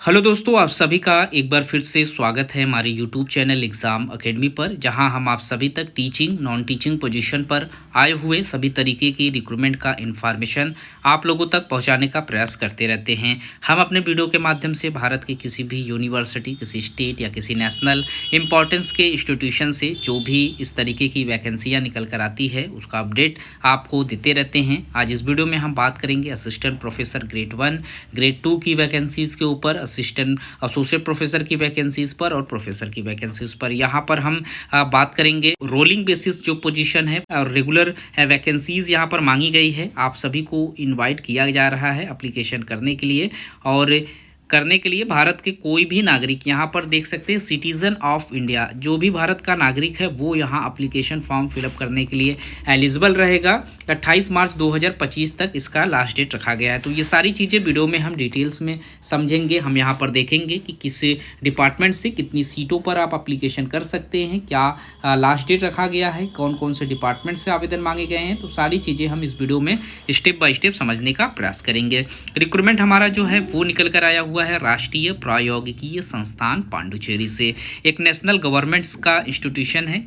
Hello दोस्तों, आप सभी का एक बार फिर से स्वागत है हमारे यूट्यूब चैनल एग्ज़ाम अकेडमी पर, जहां हम आप सभी तक टीचिंग नॉन टीचिंग पोजीशन पर आए हुए सभी तरीके की रिक्रूटमेंट का इन्फॉर्मेशन आप लोगों तक पहुंचाने का प्रयास करते रहते हैं। हम अपने वीडियो के माध्यम से भारत की किसी भी यूनिवर्सिटी, किसी स्टेट या किसी नेशनल इम्पोर्टेंस के इंस्टीट्यूशन से जो भी इस तरीके की वैकेंसियाँ निकल कर आती है उसका अपडेट आपको देते रहते हैं। आज इस वीडियो में हम बात करेंगे असिस्टेंट प्रोफेसर ग्रेड 1, ग्रेड 2 की वैकेंसीज़ के ऊपर, असिस्टेंट एसोसिएट प्रोफेसर की वैकेंसीज पर और प्रोफेसर की वैकेंसीज पर। यहाँ पर हम बात करेंगे रोलिंग बेसिस जो पोजीशन है और रेगुलर वैकेंसीज यहाँ पर मांगी गई है। आप सभी को इनवाइट किया जा रहा है एप्लीकेशन करने के लिए, और करने के लिए भारत के कोई भी नागरिक यहाँ पर देख सकते हैं सिटीज़न ऑफ इंडिया, जो भी भारत का नागरिक है वो यहाँ एप्लीकेशन फॉर्म फिलअप करने के लिए एलिजिबल रहेगा। 28 मार्च 2025 तक इसका लास्ट डेट रखा गया है। तो ये सारी चीज़ें वीडियो में हम डिटेल्स में समझेंगे। हम यहाँ पर देखेंगे कि किस डिपार्टमेंट से कितनी सीटों पर आप एप्लीकेशन कर सकते हैं, क्या लास्ट डेट रखा गया है, कौन कौन से डिपार्टमेंट से आवेदन मांगे गए हैं। तो सारी चीज़ें हम इस वीडियो में स्टेप बाय स्टेप समझने का प्रयास करेंगे। रिक्रूटमेंट हमारा जो है वो निकल कर आया हुआ है राष्ट्रीय प्रौद्योगिकीय संस्थान पांडुचेरी से। एक नेशनल गवर्नमेंट्स का इंस्टीट्यूशन है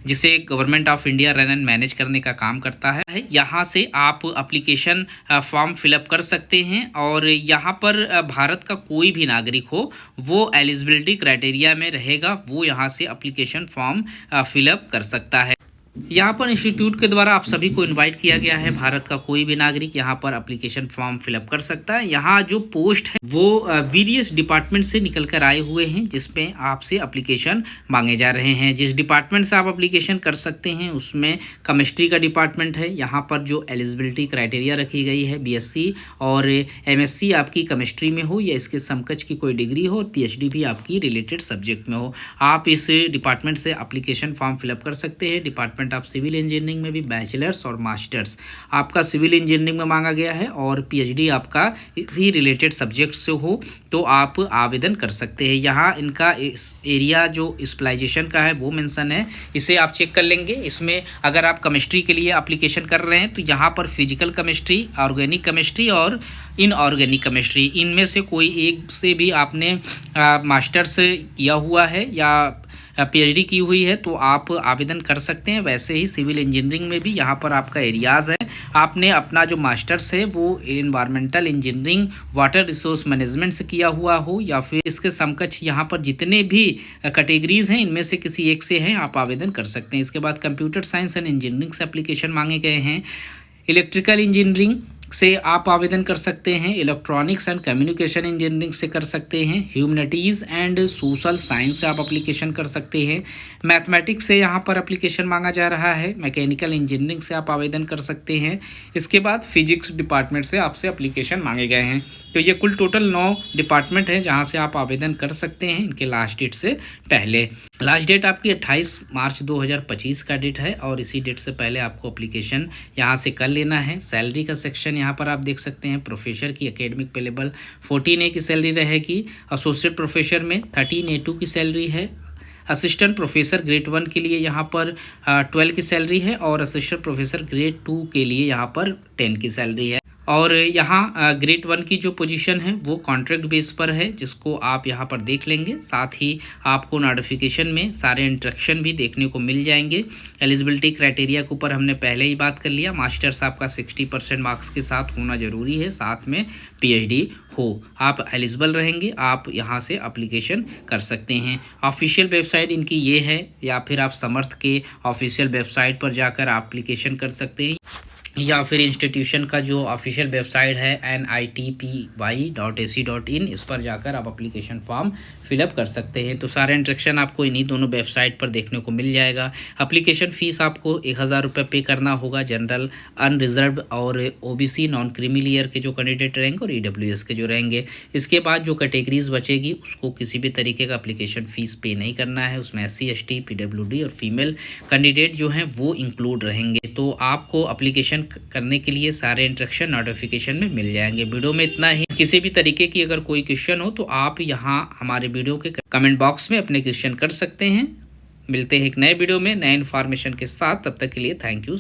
जिसे government of India run and manage करने का काम करता है। यहाँ से आप एप्लीकेशन फॉर्म फिलअप कर सकते हैं, और यहाँ पर भारत का कोई भी नागरिक हो वो एलिजिबिलिटी क्राइटेरिया में रहेगा, वो यहाँ से एप्लीकेशन फॉर्म फिलअप कर सकता है। यहाँ पर इंस्टीट्यूट के द्वारा आप सभी को इनवाइट किया गया है। भारत का कोई भी नागरिक यहाँ पर एप्लीकेशन फॉर्म फिलअप कर सकता है। यहाँ जो पोस्ट है वो वेरियस डिपार्टमेंट से निकल कर आए हुए हैं, जिसमें आपसे एप्लीकेशन मांगे जा रहे हैं। जिस डिपार्टमेंट से आप एप्लीकेशन कर सकते हैं उसमें केमिस्ट्री का डिपार्टमेंट है। यहाँ पर जो एलिजिबिलिटी क्राइटेरिया रखी गई है, BSc और MSc आपकी केमिस्ट्री में हो या इसके समकक्ष की कोई डिग्री हो, और PhD भी आपकी रिलेटेड सब्जेक्ट में हो, आप इस डिपार्टमेंट से एप्लीकेशन फॉर्म फिलअप कर सकते हैं। डिपार्टमेंट ऑफ सिविल इंजीनियरिंग में भी बैचलर्स और मास्टर्स आपका सिविल इंजीनियरिंग में मांगा गया है, और PhD आपका इसी रिलेटेड सब्जेक्ट से हो तो आप आवेदन कर सकते हैं। यहाँ इनका इस एरिया जो स्पेशलाइजेशन का है वो मेंशन है, इसे आप चेक कर लेंगे। इसमें अगर आप केमिस्ट्री के लिए एप्लीकेशन कर रहे हैं तो यहाँ पर फिजिकल केमिस्ट्री, ऑर्गेनिक केमिस्ट्री और इनऑर्गेनिक केमिस्ट्री, इनमें से कोई एक से भी आपने मास्टर्स किया हुआ है या PhD की हुई है तो आप आवेदन कर सकते हैं। वैसे ही सिविल इंजीनियरिंग में भी यहाँ पर आपका एरियाज़ है, आपने अपना जो मास्टर्स है वो environmental engineering, water resource management से किया हुआ हो, या फिर इसके समकक्ष यहाँ पर जितने भी कैटेगरीज हैं इनमें से किसी एक से हैं, आप आवेदन कर सकते हैं। इसके बाद कंप्यूटर साइंस एंड इंजीनियरिंग से एप्लीकेशन मांगे गए हैं। इलेक्ट्रिकल इंजीनियरिंग से आप आवेदन कर सकते हैं। इलेक्ट्रॉनिक्स एंड कम्युनिकेशन इंजीनियरिंग से कर सकते हैं। ह्यूमैनिटीज़ एंड सोशल साइंस से आप एप्लीकेशन कर सकते हैं। मैथमेटिक्स से यहाँ पर एप्लीकेशन मांगा जा रहा है। मैकेनिकल इंजीनियरिंग से आप आवेदन कर सकते हैं। इसके बाद फिजिक्स डिपार्टमेंट से आपसे एप्लीकेशन मांगे गए हैं। तो ये कुल टोटल 9 डिपार्टमेंट है जहाँ से आप आवेदन कर सकते हैं इनके लास्ट डेट से पहले। लास्ट डेट आपकी 28 मार्च 2025 का डेट है, और इसी डेट से पहले आपको एप्लीकेशन यहाँ से कर लेना है। सैलरी का सेक्शन यहाँ पर आप देख सकते हैं। प्रोफेसर की एकेडमिक पे लेवल 14A की सैलरी रहेगी। एसोसिएट प्रोफेसर में 13A2 की सैलरी है। असिस्टेंट प्रोफेसर ग्रेड 1 के लिए यहाँ पर 12 की सैलरी है, और असिस्टेंट प्रोफेसर ग्रेड 2 के लिए यहाँ पर 10 की सैलरी है। और यहाँ ग्रेड 1 की जो पोजीशन है वो कॉन्ट्रैक्ट बेस पर है, जिसको आप यहाँ पर देख लेंगे। साथ ही आपको नोटिफिकेशन में सारे इंस्ट्रक्शन भी देखने को मिल जाएंगे। एलिजिबिलिटी क्राइटेरिया के ऊपर हमने पहले ही बात कर लिया। मास्टर्स आपका 60% मार्क्स के साथ होना ज़रूरी है, साथ में PhD हो, आप एलिजिबल रहेंगे, आप यहाँ से एप्लीकेशन कर सकते हैं। ऑफिशियल वेबसाइट इनकी ये है, या फिर आप समर्थ के ऑफिशियल वेबसाइट पर जाकर एप्लीकेशन कर सकते हैं, या फिर इंस्टीट्यूशन का जो ऑफिशियल वेबसाइट है nitpy.ac.in, इस पर जाकर आप एप्लीकेशन फॉर्म फिलअप कर सकते हैं। तो सारे इंस्ट्रक्शन आपको इन्हीं दोनों वेबसाइट पर देखने को मिल जाएगा। एप्लीकेशन फ़ीस आपको 1000 रुपये पे करना होगा। जनरल, अनरिजर्व और OBC नॉन क्रीमी लेयर के जो कैंडिडेट रहेंगे और EWS के जो रहेंगे। इसके बाद जो कैटेगरीज बचेगी उसको किसी भी तरीके का एप्लीकेशन फ़ीस पे नहीं करना है। उसमें SC, ST, PWD और फीमेल कैंडिडेट जो हैं वो इंक्लूड रहेंगे। तो आपको एप्लीकेशन करने के लिए सारे इंस्ट्रक्शन नोटिफिकेशन में मिल जाएंगे। वीडियो में इतना ही। किसी भी तरीके की अगर कोई क्वेश्चन हो तो आप यहाँ हमारे वीडियो के कमेंट बॉक्स में अपने क्वेश्चन कर सकते हैं। मिलते हैं एक नए वीडियो में नए इन्फॉर्मेशन के साथ, तब तक के लिए थैंक यू।